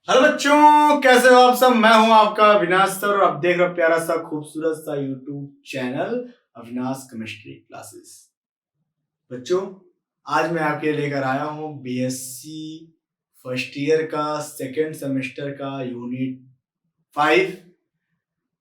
Hello बच्चों, कैसे हो आप सब। मैं हूं आपका अविनाश सर और आप देख रहे हो प्यारा सा खूबसूरत सा YouTube channel Avinash chemistry classes. बच्चों, आज मैं आपके लिए लेकर आया हूं बीएससी फर्स्ट ईयर का सेकेंड सेमेस्टर का यूनिट 5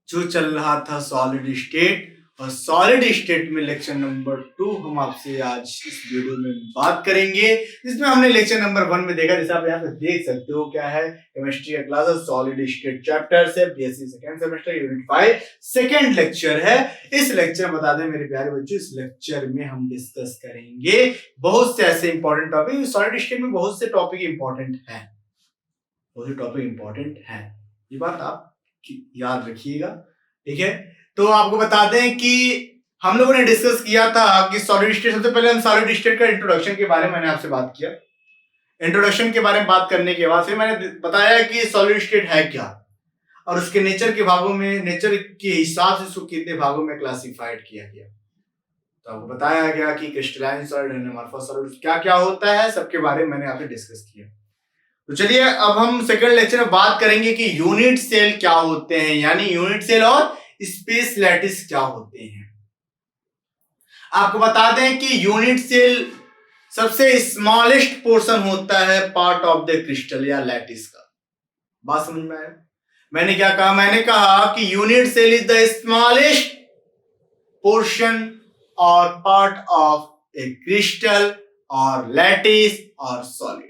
जो चल रहा था सॉलिड स्टेट। और सॉलिड स्टेट में लेक्चर नंबर 2 हम आपसे आज इस वीडियो में बात करेंगे, जिसमें हमने लेक्चर नंबर 1 में देखा, जैसे आप यहाँ पे देख सकते हो क्या है, केमिस्ट्री का क्लास सॉलिड स्टेट चैप्टर से BSc second semester unit 5 second lecture है। इस लेक्चर में बता दें मेरे प्यारे बच्चों, इस लेक्चर में हम डिस्कस करेंगे बहुत से ऐसे इंपॉर्टेंट टॉपिक। सॉलिड स्टेट में बहुत से टॉपिक इंपॉर्टेंट है, बहुत से टॉपिक इंपॉर्टेंट है, ये बात आप याद रखिएगा, ठीक है। तो आपको बता दें कि हम लोगों ने डिस्कस किया था कि सॉलिड स्टेट, सबसे पहले हम सॉलिड स्टेट का इंट्रोडक्शन के बारे में मैंने आपसे बात किया। इंट्रोडक्शन के बारे में बात करने के बाद फिर मैंने बताया कि सॉलिड स्टेट है क्या और उसके नेचर के भागों में, नेचर के हिसाब से इसको कितने भागों में क्लासिफाइड किया गया। तो आपको बताया गया कि क्रिस्टलाइन सॉलिड, एनामॉर्फस सॉलिड क्या क्या होता है, सबके बारे में मैंने आपसे डिस्कस किया। तो चलिए अब हम सेकंड लेक्चर में बात करेंगे कि यूनिट सेल क्या होते हैं, यानी यूनिट सेल और स्पेस लैटिस क्या होते हैं। आपको बता दें कि यूनिट सेल सबसे स्मॉलेस्ट पोर्शन होता है पार्ट ऑफ द क्रिस्टल या लैटिस का। बात समझ में आया? मैंने क्या कहा? मैंने कहा कि unit cell is the smallest portion और पार्ट ऑफ ए क्रिस्टल और लैटिस और सॉलिड।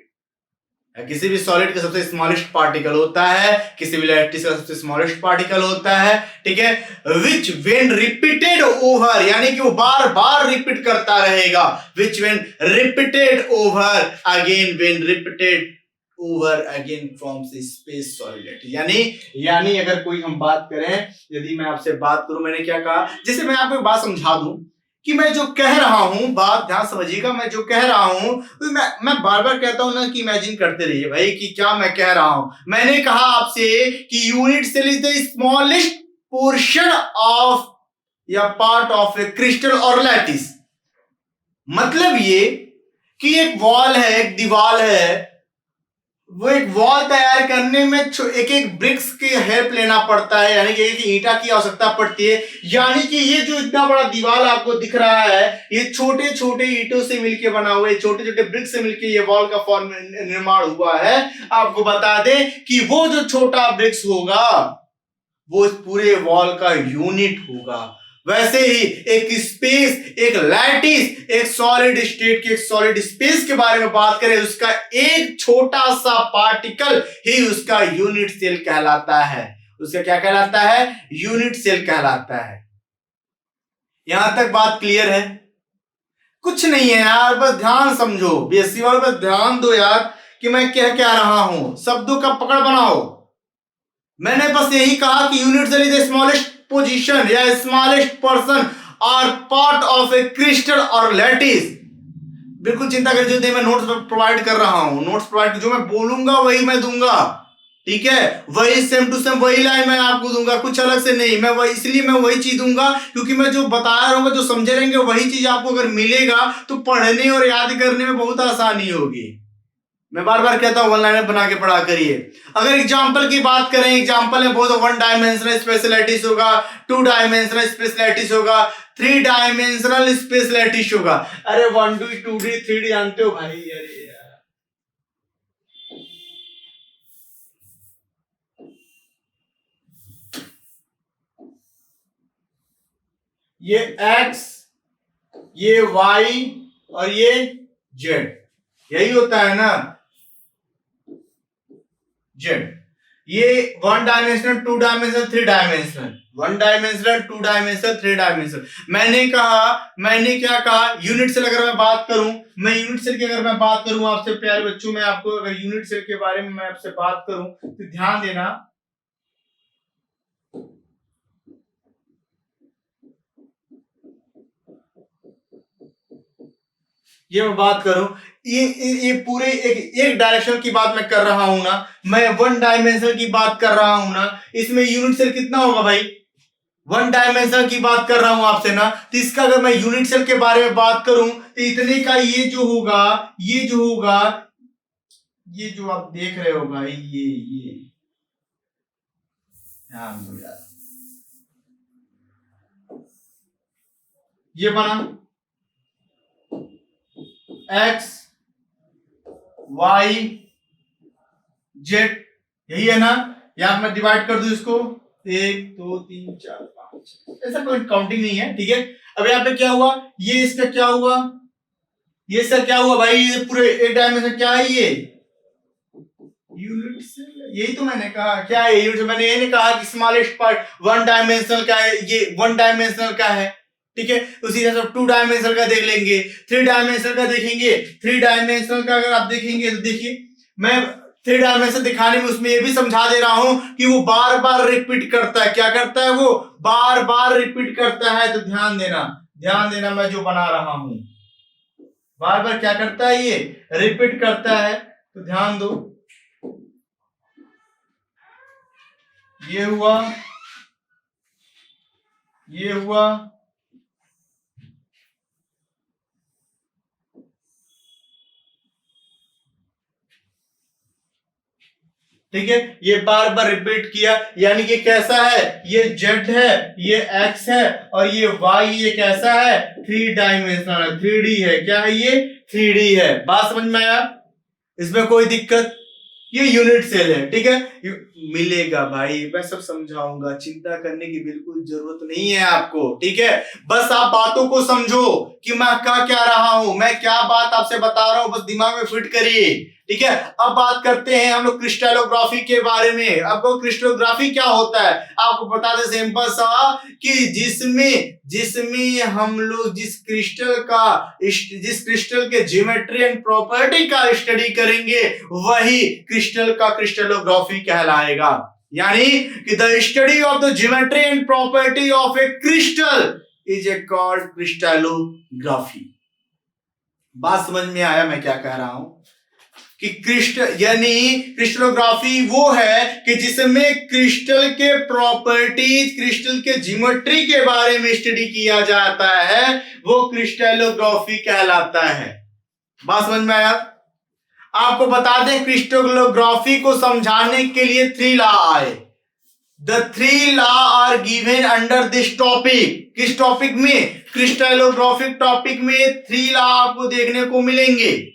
किसी भी सॉलिड का सबसे स्मॉलेस्ट पार्टिकल होता है, किसी भी लैटिस का सबसे स्मॉलेस्ट पार्टिकल होता है, ठीक है। विच व्हेन रिपीटेड ओवर, यानी कि वो बार बार रिपीट करता रहेगा। विच when repeated over again, when repeated over again firms space solidity. यानी अगर कोई हम बात करें, यदि मैं आपसे बात करूं, मैंने क्या कहा, जैसे मैं आपको एक बात समझा दूं कि मैं जो कह रहा हूं, बात ध्यान समझिएगा, मैं जो कह रहा हूं तो मैं बार बार कहता हूं ना कि इमेजिन करते रहिए भाई कि क्या मैं कह रहा हूं। मैंने कहा आपसे कि unit cell is the smallest portion of या पार्ट ऑफ ए क्रिस्टल और लैटिस। मतलब ये कि एक वॉल है, एक दीवार है, वो एक वॉल तैयार करने में एक एक ब्रिक्स की हेल्प लेना पड़ता है, यानी कि एक ईंटा की आवश्यकता पड़ती है। यानी कि ये जो इतना बड़ा दीवार आपको दिख रहा है, ये छोटे छोटे ईंटों से मिलकर बना हुआ है, छोटे छोटे ब्रिक्स से मिलकर ये वॉल का फॉर्म निर्माण हुआ है। आपको बता दें कि वो जो छोटा ब्रिक्स होगा वो इस पूरे वॉल का यूनिट होगा। वैसे ही एक स्पेस, एक लैटिस, एक सॉलिड स्टेट की, एक सॉलिड स्पेस के बारे में बात करें, उसका एक छोटा सा पार्टिकल ही उसका यूनिट सेल कहलाता है। उसका क्या कहलाता है? यूनिट सेल कहलाता है। यहां तक बात क्लियर है? कुछ नहीं है यार, बस ध्यान समझो, बीएससी वालों पर ध्यान दो यार कि मैं क्या रहा हूं, शब्दों का पकड़ बनाओ। मैंने बस यही कहा कि unit cell is the smallest position या स्मॉलेस्ट पर्सन और पार्ट ऑफ ए क्रिस्टल और लैटिस। बिल्कुल चिंता करिए, जो मैं नोट्स प्रोवाइड कर रहा हूं, नोट्स प्रोवाइड, जो मैं बोलूंगा वही मैं दूंगा, ठीक है। वही सेम टू सेम वही लाइन मैं आपको दूंगा, कुछ अलग से नहीं। मैं वही, इसलिए मैं वही चीज दूंगा क्योंकि मैं जो बताया रहूंगा, जो समझे रहेंगे, वही चीज आपको अगर मिलेगा तो पढ़ने और याद करने में बहुत आसानी होगी। मैं बार बार कहता हूं वन लाइनर बना के पढ़ा करिए। अगर एग्जांपल की बात करें, एग्जांपल में बहुत वन डायमेंशनल स्पेस लैटिस होगा, टू डायमेंशनल स्पेस लैटिस होगा, थ्री डायमेंशनल स्पेस लैटिस होगा। अरे 1D 2D 3D जानते हो भाई? अरे यार, ये एक्स, ये वाई और ये जेड, यही होता है ना, जेड। ये one dimensional, two dimensional, three dimensional, one dimensional, two dimensional, three dimensional. मैंने क्या कहा, यूनिट सेल अगर मैं बात करूं, मैं यूनिट सेल की अगर मैं बात करूं आपसे प्यारे बच्चों, मैं आपको अगर यूनिट सेल के बारे में मैं आपसे बात करूं तो ध्यान देना। ये मैं बात करूं, ये पूरे एक डायरेक्शन की बात मैं कर रहा हूं ना, मैं वन डायमेंशन की बात कर रहा हूं ना, इसमें यूनिट सेल कितना होगा भाई? वन डायमेंशन की बात कर रहा हूं आपसे ना, तो इसका अगर मैं यूनिट सेल के बारे में बात करूं तो इतने का ये जो होगा ये जो आप देख रहे हो भाई, ये ध्यान दो यार, ये बना x y z, यही है ना। यहां मैं डिवाइड कर दूं इसको, 1 2 3 4 5, ऐसा कोई काउंटिंग नहीं है, ठीक है। अब यहाँ पे क्या हुआ, ये इसका क्या हुआ, ये इसका क्या हुआ भाई, ये पूरे एक डायमेंशन क्या है, ये यूनिट सेल, यही तो मैंने कहा क्या है यूनिट। मैंने ये नहीं कहा कि स्मॉलेस्ट पार्ट वन डायमेंशनल का है, ये वन डायमेंशनल का है, ठीक है। उसी तरह से टू डायमेंशनल का देख लेंगे, थ्री डायमेंशनल का देखेंगे। थ्री डायमेंशनल का अगर आप देखेंगे तो देखिए, मैं थ्री डायमेंशन दिखाने में उसमें ये भी समझा दे रहा हूं कि वो बार बार रिपीट करता है। क्या करता है, वो बार बार रिपीट करता है। तो ध्यान देना मैं जो बना रहा हूं बार बार क्या करता है, ये रिपीट करता है। तो ध्यान दो, ये हुआ, ये हुआ, ठीक है। ये बार बार रिपीट किया, यानी कि कैसा है, ये z है, ये x है, और ये y, ये कैसा है, थ्री डायमेंशनल है, 3D है। क्या है ये, 3D है। बात समझ में आया, इसमें कोई दिक्कत, ये यूनिट सेल है, ठीक है। मिलेगा भाई, मैं सब समझाऊंगा, चिंता करने की बिल्कुल जरूरत नहीं है आपको, ठीक है। बस आप बातों को समझो कि मैं क्या रहा हूं, मैं क्या बात आपसे बता रहा हूं, बस दिमाग में फिट करिए, ठीक है। अब बात करते हैं हम लोग क्रिस्टलोग्राफी के बारे में। अब क्रिस्टलोग्राफी क्या होता है आपको बता दें, सिंपल सा, कि जिसमें हम लोग जिस क्रिस्टल के ज्योमेट्री एंड प्रॉपर्टी का स्टडी करेंगे, वही क्रिस्टल का क्रिस्टलोग्राफी कहलाएगा। यानी कि the study of the geometry and property of a crystal is a called crystallography. बात समझ में आया मैं क्या कह रहा हूं, कि क्रिस्टलोग्राफी वो है कि जिसमें क्रिस्टल के प्रॉपर्टीज, क्रिस्टल के ज्योमेट्री के बारे में स्टडी किया जाता है, वो क्रिस्टलोग्राफी कहलाता है। बात समझ में आया। आपको बता दें, क्रिस्टलोग्राफी को समझाने के लिए 3 लॉ आए। The 3 law are given under this topic. किस टॉपिक में, क्रिस्टलोग्राफिक टॉपिक में 3 लॉ आपको देखने को मिलेंगे।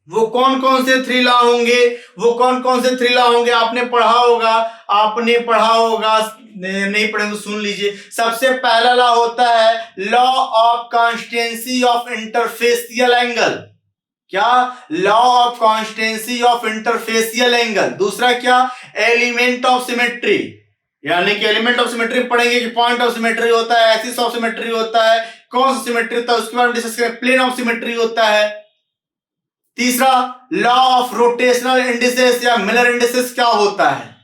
वो कौन कौन से 3 लॉ होंगे, आपने पढ़ा होगा, नहीं पढ़े तो सुन लीजिए। सबसे पहला लॉ होता है law of constancy of interfacial angle. क्या, law of constancy of interfacial angle. दूसरा क्या, एलिमेंट ऑफ सिमेट्री, यानी कि एलिमेंट ऑफ सिमेट्री पढ़ेंगे कि पॉइंट ऑफ सिमेट्री होता है, एक्सिस ऑफ सिमेट्री होता है, कौन सा सिमेट्री होता है उसके बारे में डिस्कस करें, प्लेन ऑफ सिमेट्री होता है। तीसरा, लॉ ऑफ रोटेशनल इंडिसेस या मिलर इंडिसेस क्या होता है।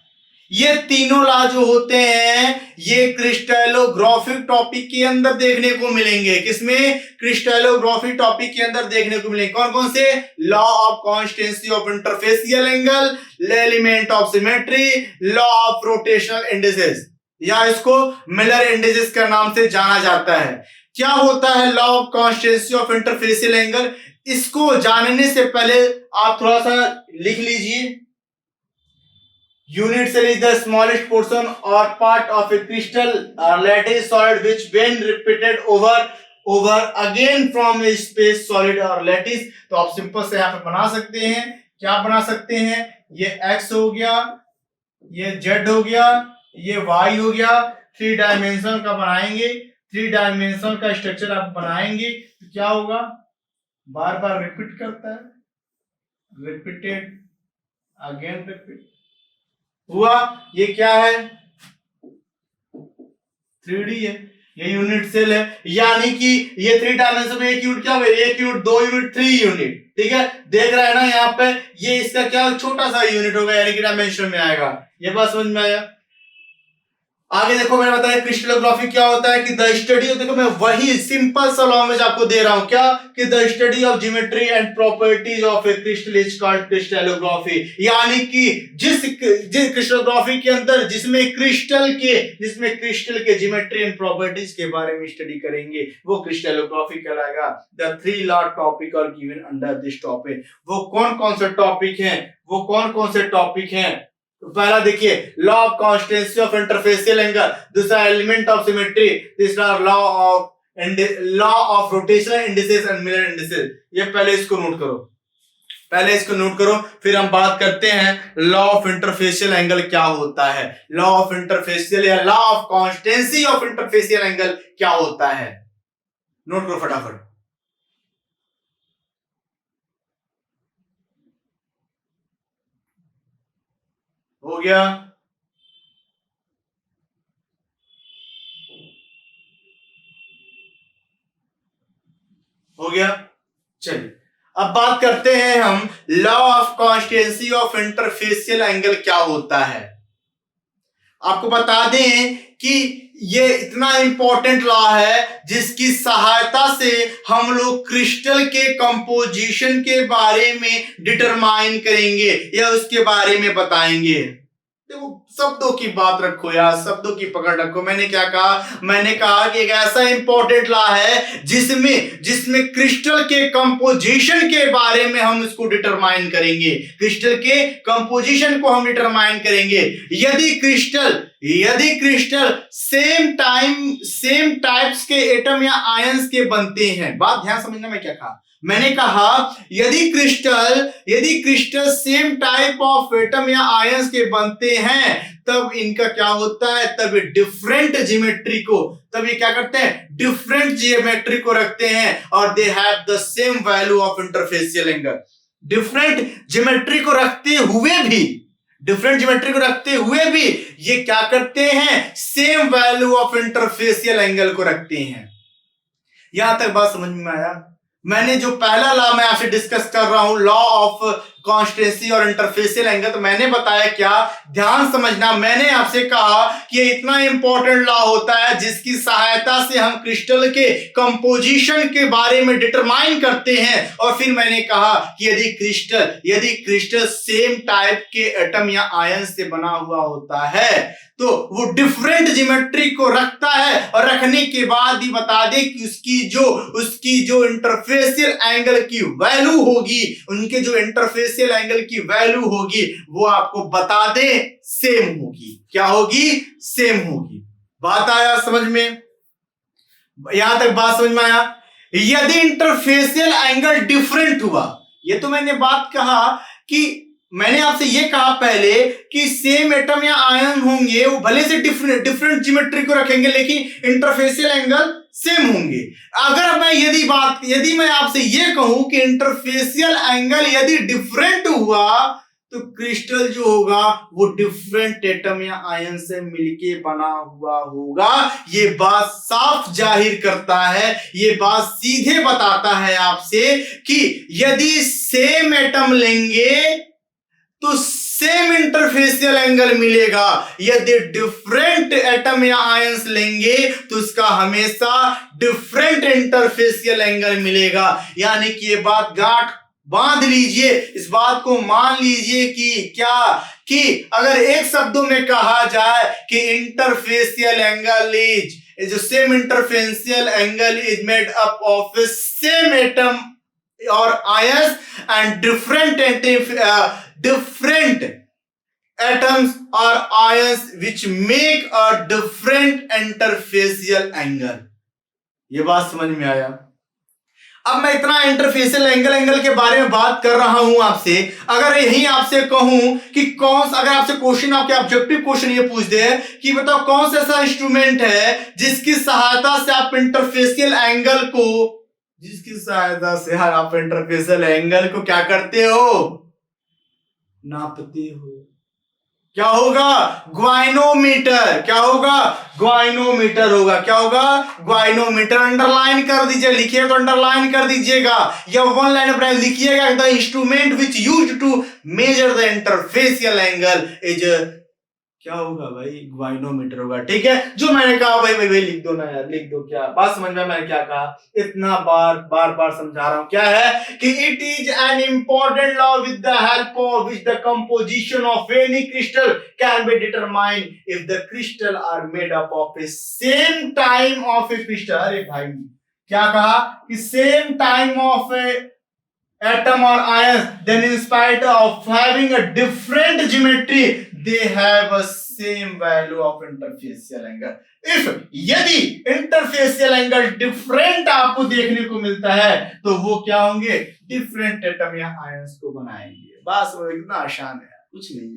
ये तीनों लॉ जो होते हैं, ये क्रिस्टलोग्राफिक टॉपिक के अंदर देखने को मिलेंगे। किसमें, क्रिस्टलोग्राफिक टॉपिक के अंदर देखने को मिलेंगे। कौन कौन से, law of constancy of interfacial angle, element of symmetry, law of rotational indices, या इसको मिलर इंडिसेस के नाम से जाना जाता है। क्या होता है law of constancy of interfacial angle, इसको जानने से पहले आप थोड़ा सा लिख लीजिए। Unit cell is the smallest portion और part of a crystal lattice solid which when repeated over again from a space solid और लैटिस। तो आप सिंपल से यहां पे बना सकते हैं, क्या बना सकते हैं, ये x हो गया, ये z हो गया, ये y हो गया। 3 डायमेंशन का बनाएंगे, 3 डायमेंशन का स्ट्रक्चर आप बनाएंगे तो क्या होगा, बार बार रिपीट करता है, रिपीटेड अगेन रिपीट हुआ। ये क्या है, 3D है, ये यूनिट सेल है। यानी कि ये 3 डायमेंशन में एक यूनिट क्या होगा, 1 यूनिट, 2 यूनिट, 3 यूनिट, ठीक है। देख रहे हैं ना यहाँ पे, ये इसका क्या छोटा सा यूनिट होगा, यानी कि डायमेंशन में आएगा। ये बात समझ में आया। आगे देखो मैंने बताया क्रिस्टलोग्राफी क्या होता है कि द स्टडी, देखो मैं वही सिंपल सा लैंग्वेज आपको दे रहा हूं क्या, कि the study of geometry and properties of a crystal is called crystallography. यानी कि जिस क्रिस्टलोग्राफी के अंदर जिसमें क्रिस्टल के ज्योमेट्री एंड प्रॉपर्टीज के बारे में स्टडी करेंगे वो क्रिस्टलोग्राफी कहलाएगा। The 3 law topic are given under this topic. वो कौन कौन से टॉपिक हैं? तो पहला देखिए law of constancy of interfacial angle, दूसरा एलिमेंट ऑफ सिमेट्री, तीसरा law of rotational indices and mirror indices. ये पहले इसको नोट करो, फिर हम बात करते हैं लॉ ऑफ इंटरफेसियल एंगल क्या होता है, लॉ ऑफ इंटरफेसियल या law of constancy of interfacial angle क्या होता है। नोट करो फटाफट। हो गया? चलिए अब बात करते हैं हम law of constancy of interfacial angle क्या होता है। आपको बता दें कि ये इतना इंपॉर्टेंट लॉ है जिसकी सहायता से हम लोग क्रिस्टल के कंपोजिशन के बारे में डिटरमाइन करेंगे या उसके बारे में बताएंगे। देखो शब्दों की बात रखो यार, शब्दों की पकड़ रखो। मैंने क्या कहा? मैंने कहा कि एक ऐसा इंपॉर्टेंट लॉ है जिसमें क्रिस्टल के कंपोजिशन के बारे में हम इसको डिटरमाइन करेंगे, क्रिस्टल के कंपोजिशन को हम डिटरमाइन करेंगे। यदि क्रिस्टल सेम टाइप्स के एटम या आयंस के बनते हैं, बात ध्यान समझना मैं क्या कहा। मैंने कहा यदि crystal same type of atom या आयंस के बनते हैं तब इनका क्या होता है, तब डिफरेंट ज्योमेट्री को, तब ये क्या करते हैं, डिफरेंट ज्योमेट्री को रखते हैं और they have the same value of interfacial angle. Different geometry को रखते हुए भी ये क्या करते हैं, same value of interfacial angle को रखते हैं। यहां तक बात समझ में आया? मैंने जो पहला लॉ मैं आपसे डिस्कस कर रहा हूं, लॉ ऑफ कांस्टेंसी और इंटरफेसियल एंगल, तो मैंने बताया क्या, ध्यान समझना। मैंने आपसे कहा कि ये इतना इंपॉर्टेंट लॉ होता है जिसकी सहायता से हम क्रिस्टल के कंपोजिशन के बारे में डिटरमाइन करते हैं। और फिर मैंने कहा कि यदि क्रिस्टल सेम टाइप के एटम या आयन से बना हुआ होता है तो वो डिफरेंट ज्योमेट्री को रखता है और रखने के बाद ही बता दे कि उसकी जो इंटरफेसियल एंगल की वैल्यू होगी, उनके जो इंटरफेसियल एंगल की वैल्यू होगी वो आपको बता दे सेम होगी। क्या होगी? सेम होगी। बात आया समझ में? यहां तक बात समझ में आया? यदि इंटरफेसियल एंगल डिफरेंट हुआ, ये तो मैंने बात कहा कि मैंने आपसे ये कहा पहले कि सेम एटम या आयन होंगे, वो भले से डिफरेंट ज्योमेट्री को रखेंगे लेकिन इंटरफेसियल एंगल सेम होंगे। यदि मैं आपसे ये कहूं कि इंटरफेसियल एंगल यदि डिफरेंट हुआ तो क्रिस्टल जो होगा वो डिफरेंट एटम या आयन से मिलके बना हुआ होगा। ये बात साफ जाहिर करता है, ये बात सीधे बताता है आपसे कि यदि सेम एटम लेंगे तो सेम इंटरफेसियल एंगल मिलेगा, यदि डिफरेंट एटम या आयंस लेंगे तो उसका हमेशा डिफरेंट इंटरफेसियल एंगल मिलेगा। यानी कि ये बात गांठ बांध लीजिए, इस बात को मान लीजिए कि अगर एक शब्दों में कहा जाए कि इंटरफेसियल एंगल जो same interfacial angle is made up of same atom और ions and different atoms or ions which make a different interfacial angle। ये बात समझ में आया? अब मैं इतना इंटरफेसियल एंगल के बारे में बात कर रहा हूं आपसे, अगर यही आपसे कहूं कि अगर आपसे क्वेश्चन, आपके ऑब्जेक्टिव क्वेश्चन ये पूछ दे कि बताओ कौन सा ऐसा इंस्ट्रूमेंट है जिसकी सहायता से आप इंटरफेसियल एंगल को क्या करते हो, नापते हो। क्या होगा? ग्वाइनोमीटर। क्या होगा? ग्वाइनोमीटर होगा। क्या होगा? ग्वाइनोमीटर। अंडरलाइन कर दीजिए, लिखिए तो अंडरलाइन कर दीजिएगा या वन लाइन पर लिखिएगा, the instrument which used to measure the interfacial angle is क्या होगा भाई, ग्वाइनोमीटर होगा। ठीक है, जो मैंने कहा भाई भाई भाई लिख दो ना यार, लिख दो। क्या बात समझ में, मैंने क्या कहा, इतना बार समझा रहा हूं, क्या है कि it is an important law with the help of which the composition of any crystal can be determined if the crystal are made up of a same time of a crystal. अरे भाई क्या कहा कि same time of a atom or ions, then in spite of having a different geometry they have a same value of interfacial angle. If यदि interfacial angle different आपको देखने को मिलता है तो वो क्या होंगे, different atom या ions को बनाएंगे। बस वो इतना आसान है, कुछ नहीं है,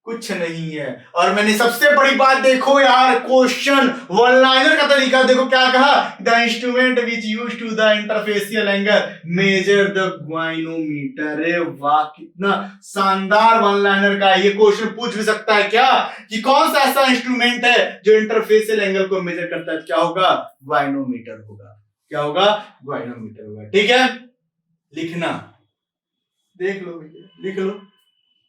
कुछ नहीं है। और मैंने सबसे बड़ी बात देखो यार, क्वेश्चन वन लाइनर का तरीका देखो, क्या कहा, the instrument which use to the interfacial angle measure the goniometer. अरे वाह, कितना शानदार वन लाइनर का। ये क्वेश्चन पूछ भी सकता है क्या कि कौन सा ऐसा इंस्ट्रूमेंट है जो इंटरफेसियल एंगल को मेजर करता है, क्या होगा, ग्वाइनोमीटर होगा। क्या होगा, ग्वाइनोमीटर होगा। ठीक है, लिखना, देख लो भैया, लिख लो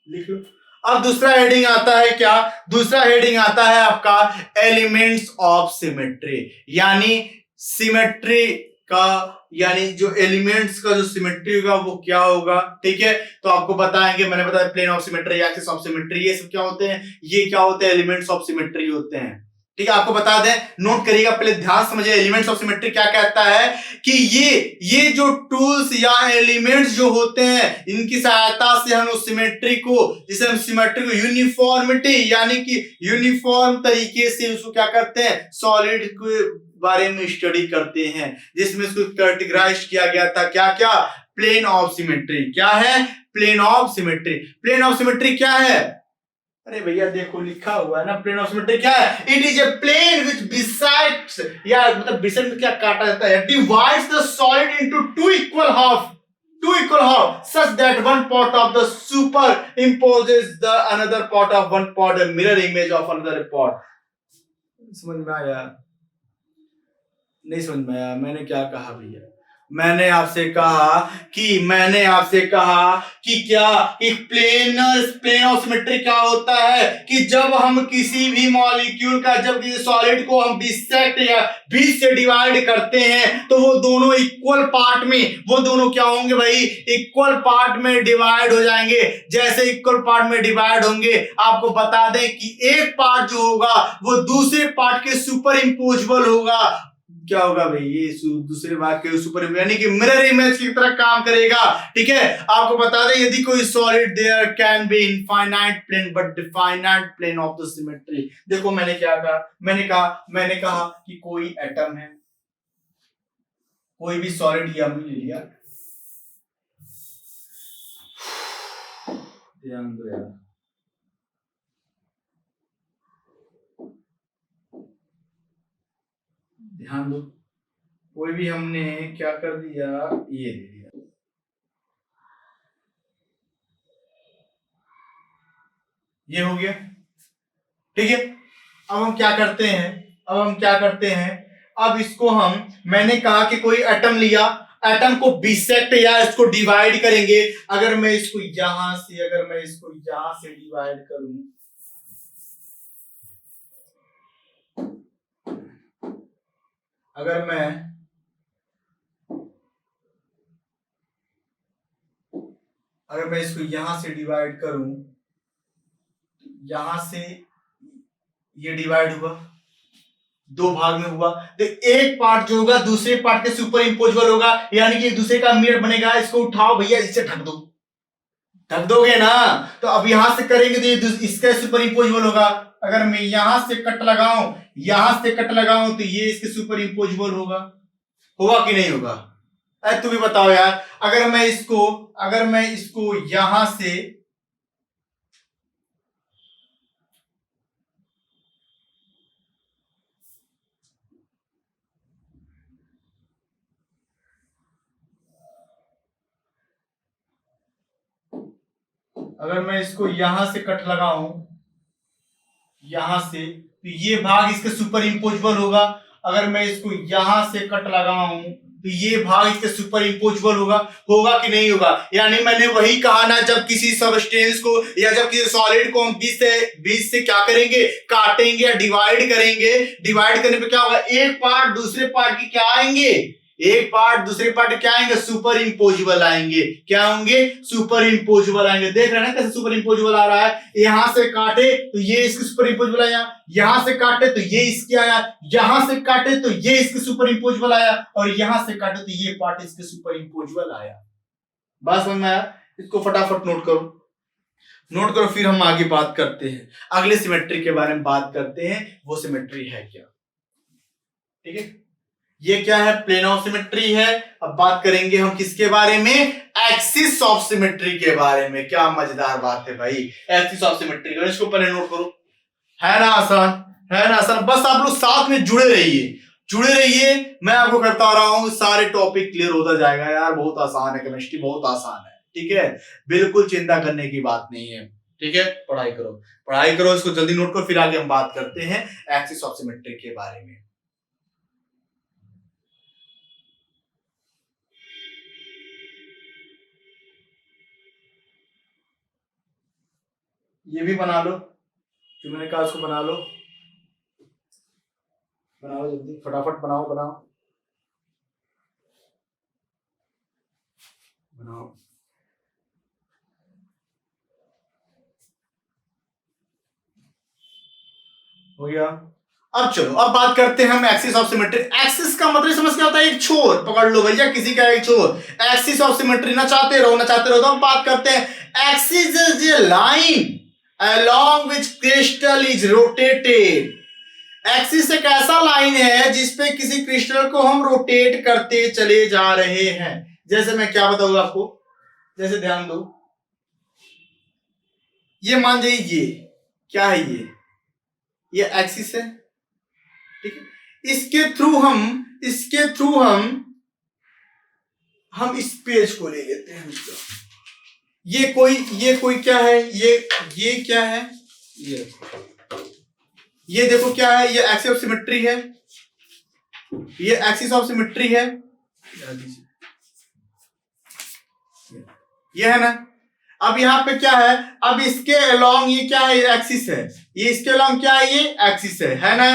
लिख लो। अब दूसरा हेडिंग आता है, क्या, दूसरा हेडिंग आता है आपका एलिमेंट्स ऑफ सिमेट्री, यानी सिमेट्री का, यानी जो एलिमेंट्स का जो सिमेट्री होगा वो क्या होगा। ठीक है, तो आपको बताएंगे, मैंने बताया plane of symmetry, axis of symmetry, ये सब क्या होते हैं, ये क्या होते हैं, एलिमेंट्स ऑफ सिमेट्री होते हैं। ठीक है, आपको बता दें, नोट करिएगा, पहले ध्यान समझिए एलिमेंट्स ऑफ सिमेट्री क्या कहता है कि ये जो टूल्स या एलिमेंट्स जो होते हैं इनकी सहायता से हम उस सिमेट्री को, जिसे हम सिमेट्री को यूनिफॉर्मिटी यानी कि यूनिफॉर्म तरीके से उसको क्या करते हैं, सॉलिड के बारे में स्टडी करते हैं, जिसमें इसको कैटेगराइज किया गया था, क्या क्या, प्लेन ऑफ सिमेट्री। क्या है, plane of symmetry. Plane of symmetry क्या है, अरे भैया देखो लिखा हुआ है ना, प्लेन ऑफ सिमेट्री क्या है, it is a plane which bisects, या मतलब बिसाइड में क्या काटा जाता है, divides the solid into two equal half such that one part of the superimposes the another part of one part, a mirror image of another part। समझ में आया, नहीं समझ में आया, मैंने क्या कहा भैया, मैंने आपसे कहा कि क्या एक प्लेन ऑफ सिमेट्री क्या होता है कि जब हम किसी भी मॉलिक्यूल का, जब किसी सॉलिड को हम बिसेक्ट या बीच से डिवाइड करते हैं तो वो दोनों इक्वल पार्ट में, वो दोनों क्या होंगे भाई, इक्वल पार्ट में डिवाइड हो जाएंगे। जैसे इक्वल पार्ट में डिवाइड होंगे, आपको बता दें कि एक पार्ट जो होगा वो दूसरे पार्ट के सुपर इम्पोजेबल होगा। क्या होगा भाई, ये दूसरे भाग के सुपर, यानी कि मिरर इमेज की तरह काम करेगा। ठीक है, आपको बता दें, यदि कोई solid there can be infinite plane but definite plane of the symmetry. देखो मैंने क्या कहा, मैंने कहा कि कोई एटम है, कोई भी सॉलिड या हमने ले लिया, ध्यान दो यार, ध्यान दो, कोई भी हमने क्या कर दिया, ये ले लिया, ये हो गया। ठीक है, अब हम क्या करते हैं, अब इसको हम, मैंने कहा कि कोई एटम लिया, एटम को बिसेक्ट या इसको डिवाइड करेंगे। अगर मैं इसको यहां से डिवाइड करूं, अगर मैं इसको यहां से डिवाइड करूं, यहां से ये डिवाइड हुआ, दो भाग में हुआ, तो एक पार्ट जो होगा दूसरे पार्ट के सुपर इम्पोजेबल होगा, यानी कि दूसरे का मिरर बनेगा। इसको उठाओ भैया, इसे ढक दोगे ना, तो अब यहां से करेंगे तो इसका सुपर इम्पोजेबल होगा। अगर मैं यहां से कट लगाऊं तो ये इसके सुपर इम्पोजेबल होगा कि नहीं होगा? अरे तू भी बताओ यार, अगर मैं इसको यहां से, यहां से कट लगाऊं, यहां से, तो ये भाग इसके सुपर इम्पोजेबल होगा। अगर मैं इसको यहां से कट लगाऊं तो तो ये भाग इसके सुपर इम्पोजिबल होगा, होगा कि नहीं होगा। यानी मैंने वही कहा ना, जब किसी सबस्टेंस को या जब किसी सॉलिड को हम बीच से क्या करेंगे, काटेंगे या डिवाइड करेंगे, डिवाइड करने पे क्या होगा, एक पार्ट दूसरे पार्ट की क्या आएंगे, एक पार्ट दूसरे पार्ट क्या आएंगे, सुपर इम्पोजिबल आएंगे। क्या होंगे, सुपर इम्पोजिबल आएंगे। देख रहे हैं ना कैसे सुपर इम्पोजिबल आ रहा है। यहां से काटे तो ये इसके सुपर इम्पोजिबल आया, यहां से काटे तो ये इसके आया, यहां से काटे तो ये इसके सुपर इम्पोजिबल आया, और यहां से काटे तो ये पार्ट इसके सुपर इम्पोजिबल आया। बात समझ में आया? इसको फटाफट नोट करो, नोट करो, फिर हम आगे बात करते हैं, अगले सिमेट्री के बारे में बात करते हैं, वो सिमेट्री है क्या। ठीक है, ये क्या है, प्लेन ऑफ सिमेट्री है। अब बात करेंगे हम किसके बारे में, एक्सिस ऑफ सिमेट्री के बारे में। क्या मजेदार बात है भाई, एक्सिस ऑफ सिमेट्री का, इसको पहले नोट करो। है ना आसान, है ना आसान। बस आप लोग साथ में जुड़े रहिए, जुड़े रहिए, मैं आपको करता रहा हूं, सारे टॉपिक क्लियर होता जाएगा यार। बहुत आसान है, केमिस्ट्री बहुत आसान है। ठीक है, बिल्कुल चिंता करने की बात नहीं है। ठीक है, पढ़ाई करो, पढ़ाई करो, इसको जल्दी नोट करो, फिर आगे हम बात करते हैं एक्सिस ऑफ सिमेट्री के बारे में। ये भी बना लो, जो मैंने कहा उसको बना लो, बनाओ जल्दी, फटाफट बनाओ बनाओ बनाओ। हो गया। अब चलो, अब बात करते हैं हम एक्सिस ऑफ सिमेट्री। एक्सिस का मतलब समझ क्या होता है, एक छोर पकड़ लो भैया, किसी का एक छोर। एक्सिस ऑफ सिमेट्री, ना चाहते रहो ना चाहते रहो। तो हम बात करते हैं, axis is a line along which crystal is rotated। Axis एक ऐसा लाइन है जिसपे किसी क्रिस्टल को हम रोटेट करते चले जा रहे हैं। जैसे मैं क्या बताऊंगा आपको, जैसे ध्यान दो, ये मान जाइए, ये क्या है, ये एक्सिस है। ठीक है, इसके थ्रू हम इस पेज को ले लेते हैं। ये कोई क्या है, ये क्या है, ये देखो क्या है, ये एक्सिस ऑफ सिमेट्री है, ये एक्सिस ऑफ सिमेट्री है, ये है ना। अब यहाँ पे क्या है, अब इसके अलोंग ये क्या है, ये एक्सिस है, ये इसके अलोंग क्या है, ये एक्सिस है ना,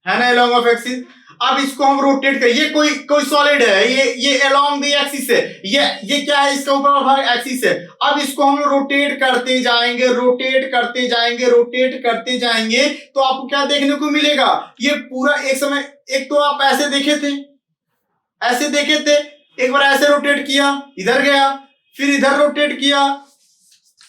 है ना, अलोंग ऑफ एक्सिस। अब इसको हम रोटेट करें, ये कोई सॉलिड है, ये अलोंग द एक्सिस है, ये क्या है, इसका ऊपर भाग एक्सिस है। अब इसको हम रोटेट करते जाएंगे, रोटेट करते जाएंगे, रोटेट करते जाएंगे, तो आपको क्या देखने को मिलेगा, ये पूरा एक समय, एक तो आप ऐसे देखे थे, ऐसे देखे थे, एक बार ऐसे रोटेट किया, इधर गया, फिर इधर रोटेट किया,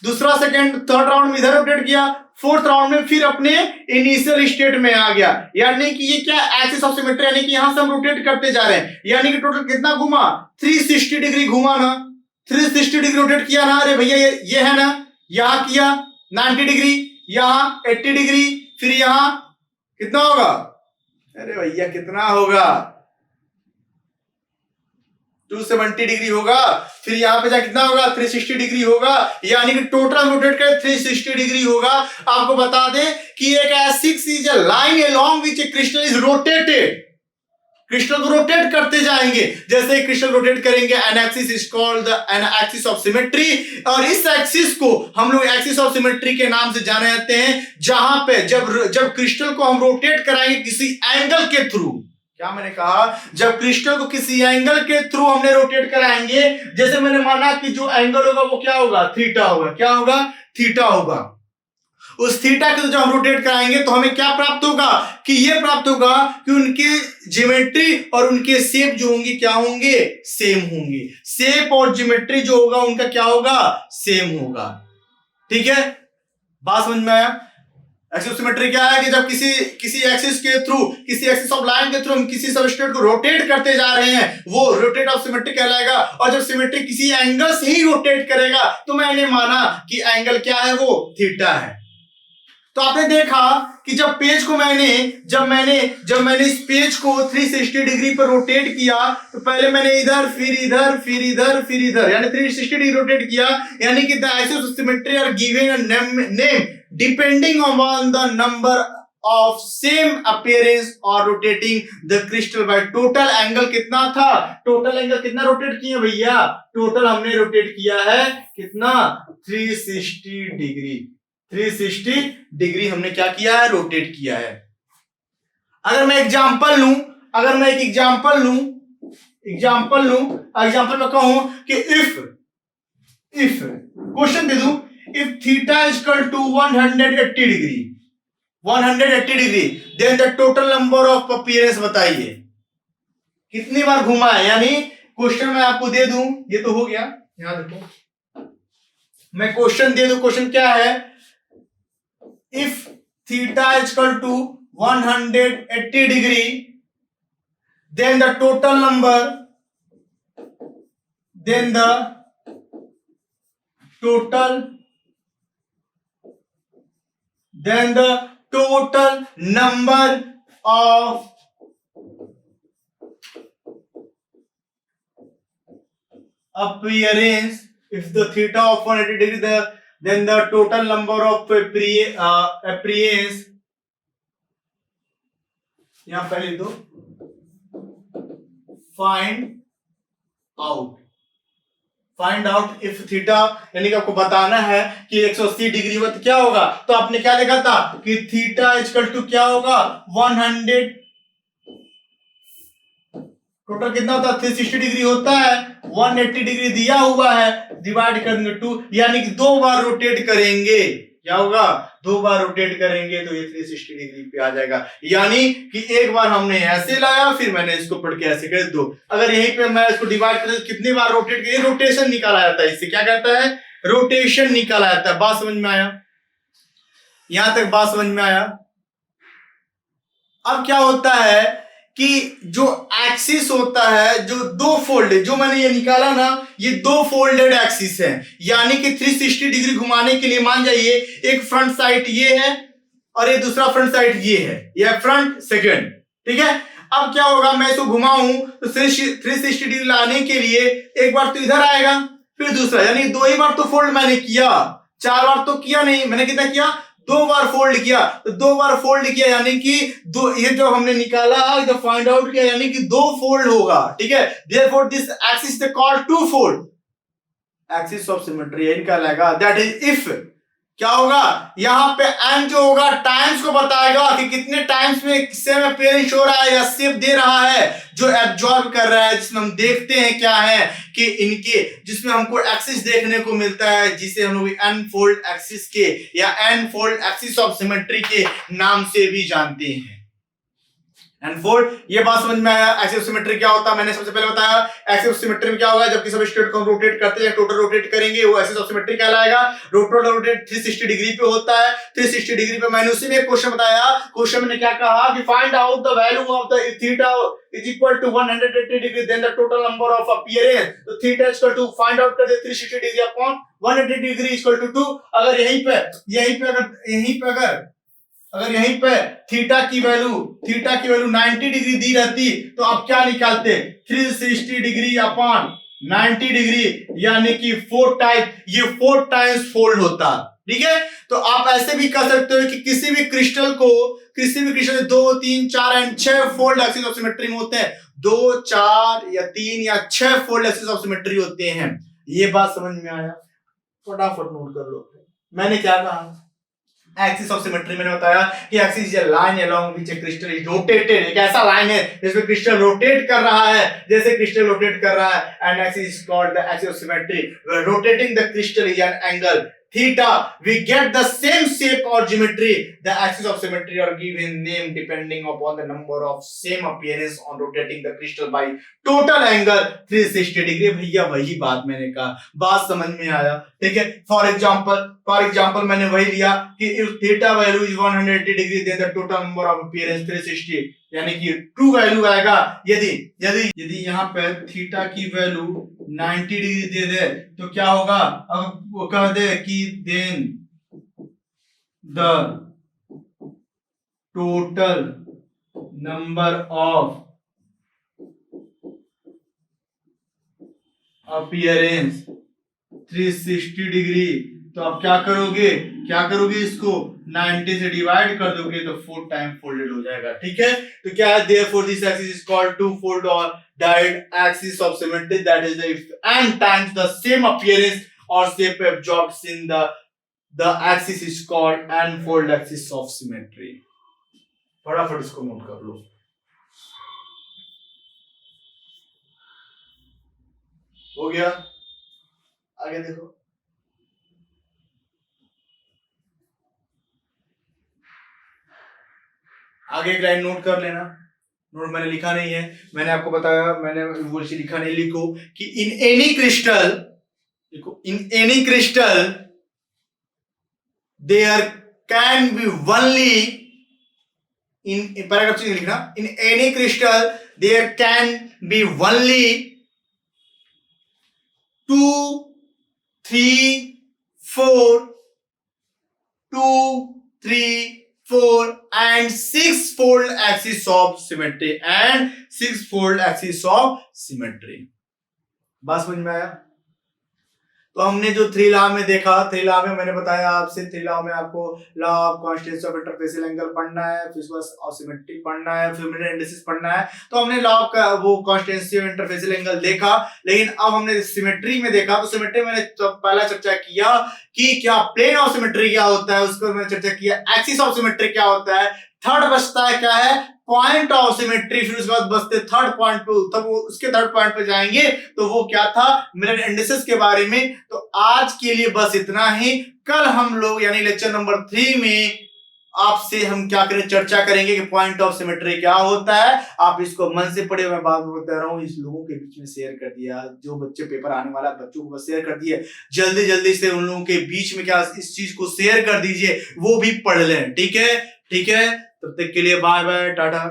दूसरा सेकंड थर्ड राउंड में इधर रोटेट किया, फोर्थ राउंड में फिर अपने इनिशियल स्टेट में आ गया। यानी कि ये क्या, एक्सिस ऑफ सिमेट्री, यानी कि यहां से हम रोटेट करते जा रहे हैं। यानी कि टोटल कितना घुमा, 360 डिग्री घुमा ना, 360 डिग्री रोटेट किया ना। अरे भैया ये है ना, यहां किया 90 डिग्री, यहां 80 डिग्री, फिर यहां कितना होगा, अरे भैया कितना होगा, 270 डिग्री होगा, फिर यहां पे जा कितना होगा, 360 डिग्री होगा। यानी कि टोटल रोटेट कर 360 डिग्री होगा। आपको बता दें कि एक axis is a line along which A crystal is rotated. Crystal को रोटेट करते जाएंगे, जैसे क्रिस्टल रोटेट करेंगे, an axis is called the an axis of symmetry. और इस एक्सिस को हम लोग एक्सिस ऑफ सिमेट्री के नाम से जाने जाते हैं, जहां पे जब क्रिस्टल को हम रोटेट कराएंगे किसी एंगल के थ्रू। क्या मैंने कहा, जब क्रिस्टल को किसी एंगल के थ्रू हमने रोटेट कराएंगे, जैसे मैंने माना कि जो एंगल होगा वो क्या होगा, थीटा होगा। क्या होगा, थीटा होगा। उस थीटा के जब हम रोटेट कराएंगे तो हमें क्या प्राप्त होगा, कि ये प्राप्त होगा कि उनकी ज्योमेट्री और उनके शेप जो होंगे क्या होंगे, सेम होंगे। शेप और ज्योमेट्री जो होगा उनका क्या होगा, सेम होगा। ठीक है, बात समझ में आया। एक्सिस ऑफ सिमेट्री क्या है कि जब किसी एक्सिस के थ्रू, किसी एक्सिस ऑफ लाइन के थ्रू हम किसी सबस्टेट को रोटेट करते जा रहे हैं, वो रोटेट ऑफ सिमेट्री कहलाएगा। और जब सिमेट्री किसी एंगल से ही रोटेट करेगा तो मैंने माना कि एंगल क्या है, वो थीटा है। तो आपने देखा कि जब मैंने इस पेज को 360 डिग्री पर रोटेट किया, तो पहले मैंने इधर, फिर इधर, फिर इधर, फिर इधर, यानी 360 डिग्री रोटेट किया। यानी कि the axis of symmetry are given a name depending on the number of same appearance or rotating the crystal by total angle कितना था, total angle कितना रोटेट किया भैया, टोटल हमने रोटेट किया है कितना 360 डिग्री, 360 डिग्री हमने क्या किया है, रोटेट किया है। अगर मैं एग्जांपल लूं, अगर मैं एक एग्जांपल में कहूं कि इफ क्वेश्चन दे दूं, if theta is equal to 180 degree, 180 degree, then the total number of appearance बताइए कितनी बार घुमा है। यानी क्वेश्चन मैं आपको दे दूं, ये तो हो गया, यहां देखो मैं क्वेश्चन दे दूं, क्वेश्चन क्या है, if theta is equal to 180 degree, then the total number of appearance, if the theta of 180 degree, then the total number of appearance, यहां पहले दो, फाइंड आउट इफ थीटा, यानी कि आपको बताना है कि 180 डिग्री हुआ तो क्या होगा, तो आपने क्या लिखा था कि थीटा इक्वल टू क्या होगा 100, टोटल कितना होता है 360 डिग्री होता है, 180 डिग्री दिया हुआ है, डिवाइड कर देंगे 2, यानी कि 2 बार रोटेट करेंगे, क्या होगा 2 बार रोटेट करेंगे तो ये 360 डिग्री पे आ जाएगा। यानी कि एक बार हमने ऐसे लाया, फिर मैंने इसको पढ़ के ऐसे कर दो, अगर यहीं पे मैं इसको डिवाइड कर कितनी बार रोटेट किए, रोटेशन निकाला जाता है, इससे क्या कहता है, रोटेशन निकाला जाता है। बात समझ में आया, यहां तक बात समझ में आया। अब क्या होता है कि जो एक्सिस होता है, जो 2 फोल्ड, जो मैंने ये निकाला ना, ये 2 फोल्डेड एक्सिस है, यानी कि 360 डिग्री घुमाने के लिए मान जाइए एक फ्रंट साइड ये है और ये दूसरा फ्रंट साइड ये है, ये फ्रंट सेकंड, ठीक है। अब क्या होगा, मैं इसको घुमाऊं तो 360 डिग्री लाने के लिए एक बार तो इधर आएगा, फिर दूसरा, यानी 2 ही बार तो फोल्ड मैंने किया, 4 बार तो किया नहीं, मैंने कितना किया, 2 बार फोल्ड किया, तो 2 बार फोल्ड किया, यानी कि ये जो हमने निकाला, जो फाइंड आउट किया, यानी कि 2 फोल्ड होगा, ठीक है। Therefore this axis is called 2 fold axis of symmetry, इनका लगेगा, दैट इज इफ क्या होगा, यहां पे n जो होगा टाइम्स को बताएगा कि कितने टाइम्स में सेम अपीयरेंस हो रहा है या शेप दे रहा है, जो एब्जॉर्ब कर रहा है, जिसमें हम देखते हैं क्या है कि इनके, जिसमें हमको एक्सिस देखने को मिलता है, जिसे हम लोग n फोल्ड एक्सिस के या n fold axis of symmetry के नाम से भी जानते हैं। एंड फोल्ड, ये बात समझ में आया। एक्सिस ऑफ सिमेट्री क्या होता है, मैंने सबसे पहले बताया एक्सिस ऑफ सिमेट्री में क्या होगा, जब किसी स्टेट को हम रोटेट करते हैं, टोटल रोटेट करेंगे, वो एक्सिस ऑफ सिमेट्री कहलाएगा। टोटल रोटेट 360 डिग्री पे होता है, 360 डिग्री पे मैंने उसी में एक क्वेश्चन बताया, क्वेश्चन में क्या कहा कि find out the value of the theta is equal to 180 degree, then the total number of appearance, तो theta is equal to find out कर दे 360 degree upon 180 degree is equal to 2। अगर अगर यहीं पे थीटा की वैल्यू 90 डिग्री दी रहती तो आप क्या निकालते, 360 डिग्री अपॉन 90 डिग्री, यानी कि 4 टाइम्स फोल्ड होता, ठीक है। तो आप ऐसे भी कह सकते हो कि किसी भी crystal 2, 3, 4 and 6 fold axis of symmetry में होते हैं, 2, 4 या 3 या 6 फोल्ड एक्सिस ऑफ सिमेट्री होते हैं। ये बात समझ में आया, फटाफट नोट कर लो। मैंने क्या कहा, एक्सिस ऑफ सिमेट्री मैंने बताया कि axis is a line along which A crystal is rotated, एक ऐसा लाइन है जिसमें क्रिस्टल रोटेट कर रहा है, जैसे क्रिस्टल रोटेट कर रहा है, and axis is called the axis of symmetry. Rotating the crystal is an angle theta, we get the same shape or geometry. The axis of symmetry are given name depending upon the number of same appearance on rotating the crystal by total angle 360 degree। भैया वही बात मैंने कहा, बात समझ में आया, ठीक है। फॉर एग्जांपल मैंने वही लिया कि if theta value is 180 degree, then the total number of appearance 360, यानी कि ट्रू वैल्यू आएगा। यदि यहाँ पे थीटा की वैल्यू 90 डिग्री दे दे तो क्या होगा, अब वो कह दे कि then the total number of appearance 360 degree तो आप क्या करोगे इसको 90 से डिवाइड कर दोगे तो 4 टाइम फोल्डेड हो जाएगा। ठीक है, तो क्या है, therefore this axis is called two fold or dyed axis of symmetry, that is if n times the same appearance or shape absorbed in the axis is called n fold axis of symmetry। फटाफट इसको note कर लो। हो गया, आगे देखो। आगे एक line note कर लेना, नोट मैंने लिखा नहीं है, मैंने आपको बताया, मैंने वो लिखा नहीं, लिखो कि इन एनी क्रिस्टल, देखो in any crystal there can be only, इन पैराग्राफ से लिखना, in any crystal there can be only 2 3 4 2 3 4 and 6 fold axis of symmetry and 6 fold axis of symmetry। बात समझ में आया? तो हमने जो 3 लॉ में देखा, 3 लॉ में मैंने बताया आपसे, 3 लॉ में आपको law of constancy of interfacial angle पढ़ना है, फिर उसके सिमेट्री पढ़ना है, फिर मिरर इंडिसेस पढ़ना है। तो हमने लॉ का वो कांस्टेंसी ऑफ इंटरफेसियल एंगल देखा, लेकिन अब हमने सिमेट्री में देखा। तो सिमेट्री मैंने तो पहला चर्चा किया कि क्या प्लेन ऑफ सिमेट्री क्या होता है, उसको मैंने चर्चा किया, एक्सिस ऑफ सिमेट्री क्या होता है, थर्ड बचता है क्या है, पॉइंट ऑफ सिमेट्री, फिर उसके बाद बचते थर्ड पॉइंट पे, तब वो उसके थर्ड पॉइंट पे जाएंगे तो वो क्या था, मिरर इंडिसेस के बारे में। तो आज के लिए बस इतना ही, कल हम लोग यानी लेक्चर नंबर 3 में आपसे हम क्या करें, चर्चा करेंगे कि पॉइंट ऑफ सिमेट्री क्या होता है। आप इसको मन से पढ़े, मैं बात बता रहा हूँ, इस लोगों के बीच में शेयर कर दिया, जो बच्चे पेपर आने वाला बच्चों को शेयर कर दिए, जल्दी जल्दी से उन लोगों के बीच में क्या इस चीज को शेयर कर दीजिए, वो भी पढ़ लें। ठीक है, तब तक के लिए बाय बाय, टाटा।